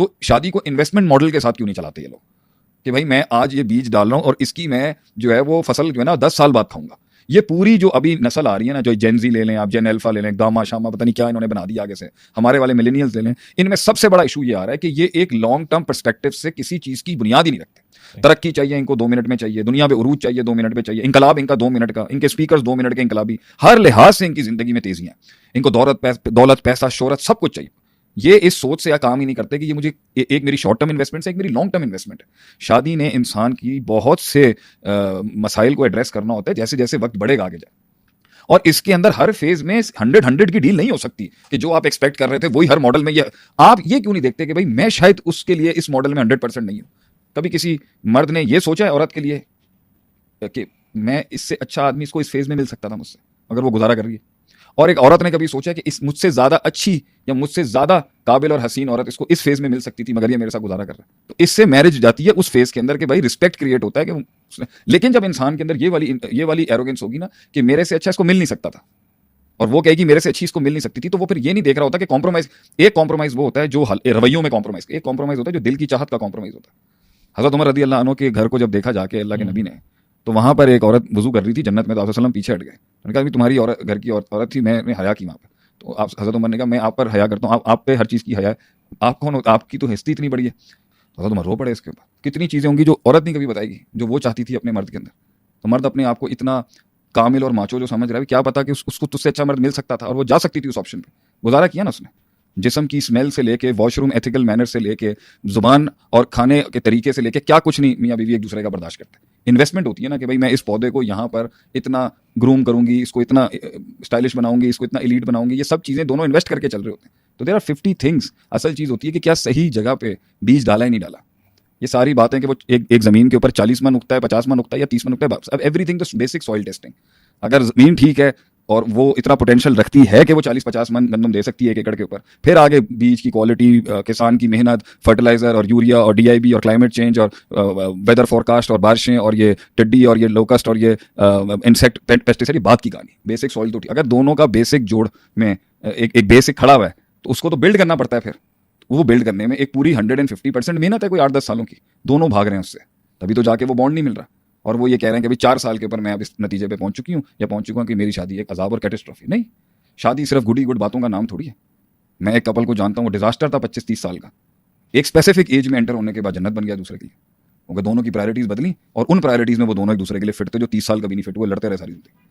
तो शादी को इन्वेस्टमेंट मॉडल के साथ क्यों नहीं चलाते ये लोग कि भाई मैं आज ये बीज डाल रहा हूँ और इसकी मैं जो है वो फसल जो है ना 10 साल बाद खाऊंगा। ये पूरी जो अभी नस्ल आ रही है ना, जो जेन जी ले लें आप, जेन अल्फा ले लें, गामा शामा पता नहीं क्या इन्होंने बना दिया आगे से, हमारे वाले मिलेनियल्स ले लें, इनमें सबसे बड़ा इशू ये आ रहा है कि ये एक लॉन्ग टर्म पर्सपेक्टिव से किसी चीज की बुनियाद ही नहीं रखते। तरक्की चाहिए इनको 2 मिनट में चाहिए, दुनिया पे उरूज चाहिए 2 मिनट में चाहिए, इनकलाब इनका 2 मिनट का, इनके स्पीकर 2 मिनट के इनकलाबी, हर लिहाज से इनकी जिंदगी में तेजियां, इनको दौलत पैसा शोहरत सब कुछ चाहिए। ये इस सोच से काम ही नहीं करते कि ये मुझे एक मेरी शॉर्ट टर्म इन्वेस्टमेंट है, एक मेरी लॉन्ग टर्म इन्वेस्टमेंट है। शादी ने इंसान की बहुत से मसाइल को एड्रेस करना होता है जैसे जैसे वक्त बढ़ेगा आगे जाए, और इसके अंदर हर फेज में 100 की डील नहीं हो सकती कि जो आप एक्सपेक्ट कर रहे थे वही हर मॉडल में। ये आप ये क्यों नहीं देखते कि भाई मैं शायद उसके लिए इस मॉडल में 100% नहीं हूं। कभी किसी मर्द ने ये सोचा है औरत के लिए कि मैं इससे अच्छा आदमी इसको इस फेज में मिल सकता था मुझसे, अगर वो गुजारा कर रही है? और एक औरत ने कभी सोचा कि इस मुझसे ज्यादा अच्छी या मुझसे ज्यादा काबिल और हसीन औरत इसको इस फेज में मिल सकती थी मगर ये मेरे साथ गुजारा कर रहा है? तो इससे मैरिज जाती है उस फेज के अंदर कि भाई रिस्पेक्ट क्रिएट होता है कि लेकिन जब इंसान के अंदर ये वाली एरोगेंस होगी ना कि मेरे से अच्छा इसको मिल नहीं सकता था, और वो कहेगी मेरे से अच्छी इसको मिल नहीं सकती थी, तो वो फिर ये नहीं देख रहा होता कि कॉम्प्रोमाइज, एक कॉम्प्रोमाइज वो होता है जो रवैयों में कॉम्प्रोमाइज, एक कॉम्प्रोमाइज होता है जो दिल की चाहत का कॉम्प्रोमाइज होता है। हजरत उमर रदी अल्लाह अन्हु के घर को जब देखा जाके अल्लाह के नबी ने, तो वहां पर एक औरत वजू कर रही थी जन्नत में, तो आप सल्लम पीछे हट गए। उन्होंने कहा तुम्हारी घर की औरत थी, मैंने हया की वहां पर। तो आप हजरत उमर ने कहा मैं आप पर हया करता हूँ, आप पे हर चीज़ की हया है, आप कौन हो, आपकी तो हस्ती इतनी बड़ी है। तो हजरत उमर रो पड़े इसके ऊपर। कितनी चीज़ें होंगी जो औरत नहीं कभी बताएगी जो वो चाहती थी अपने मर्द के अंदर। तो मर्द अपने आप को इतना कामिल और माचो जो समझ रहा है, क्या पता कि उसको तुझसे अच्छा मर्द मिल सकता था, और वो जा सकती थी उस ऑप्शन पे। गुजारा किया ना उसने, जिस्म की स्मेल से लेके वॉशरूम एथिकल मैनर से लेके जुबान और खाने के तरीके से लेके क्या कुछ नहीं मियाँ बीवी एक दूसरे का बर्दाश्त करते हैं। इन्वेस्टमेंट होती है ना कि भाई मैं इस पौधे को यहाँ पर इतना ग्रूम करूंगी, इसको इतना स्टाइलिश बनाऊंगी, इसको इतना एलीट बनाऊंगी, ये सब चीज़ें दोनों इन्वेस्ट करके चल रहे होते हैं। तो देयर आर 50 थिंग्स। असल चीज़ होती है कि क्या सही जगह पे बीज डाला ही नहीं डाला। ये सारी बातें कि वो एक जमीन के ऊपर 40 मन उगता है, 50 मन उगता है या 30 मन उगता है, अब everything the basic soil testing. अगर जमीन ठीक है और वो इतना पोटेंशियल रखती है कि वो 40-50 मन गंदम दे सकती है 1 एकड़ के ऊपर, फिर आगे बीज की क्वालिटी, किसान की मेहनत, फर्टिलाइजर और यूरिया और डीआईबी और क्लाइमेट चेंज और वेदर फोरकास्ट और बारिशें और ये टिड्डी और ये लोकस्ट और ये इंसेक्ट पेस्टिसाइड, ये बात की कहानी। बेसिक सॉइल तो ठीक, अगर दोनों का बेसिक जोड़ में एक बेसिक खड़ा हुआ है तो उसको तो बिल्ड करना पड़ता है। फिर वो बिल्ड करने में एक पूरी 150% मेहनत है, कोई 8-10 सालों की, दोनों भाग रहे हैं उससे, तभी तो जाके वो बॉन्ड नहीं मिल रहा। और वो ये कह रहे हैं कि भाई 4 साल के ऊपर मैं अब इस नतीजे पे पहुंच चुकी हूँ या पहुंच चुका हूँ कि मेरी शादी एक अजाब और कैटेस्ट्रॉफी। नहीं, शादी सिर्फ गुड बातों का नाम थोड़ी है। मैं एक कपल को जानता हूँ, डिजास्टर था 25-30 साल का, एक स्पेसिफिक एज में एंटर होने के बाद जन्नत बन गया दूसरे के लिए, क्योंकि दोनों की प्रायोरिटीज बदली और उन प्रायोरिटीज में वो दोनों एक दूसरे के लिए फिट थे जो 30 साल कभी नहीं फिट हुए, लड़ते रहे सारी जिंदगी।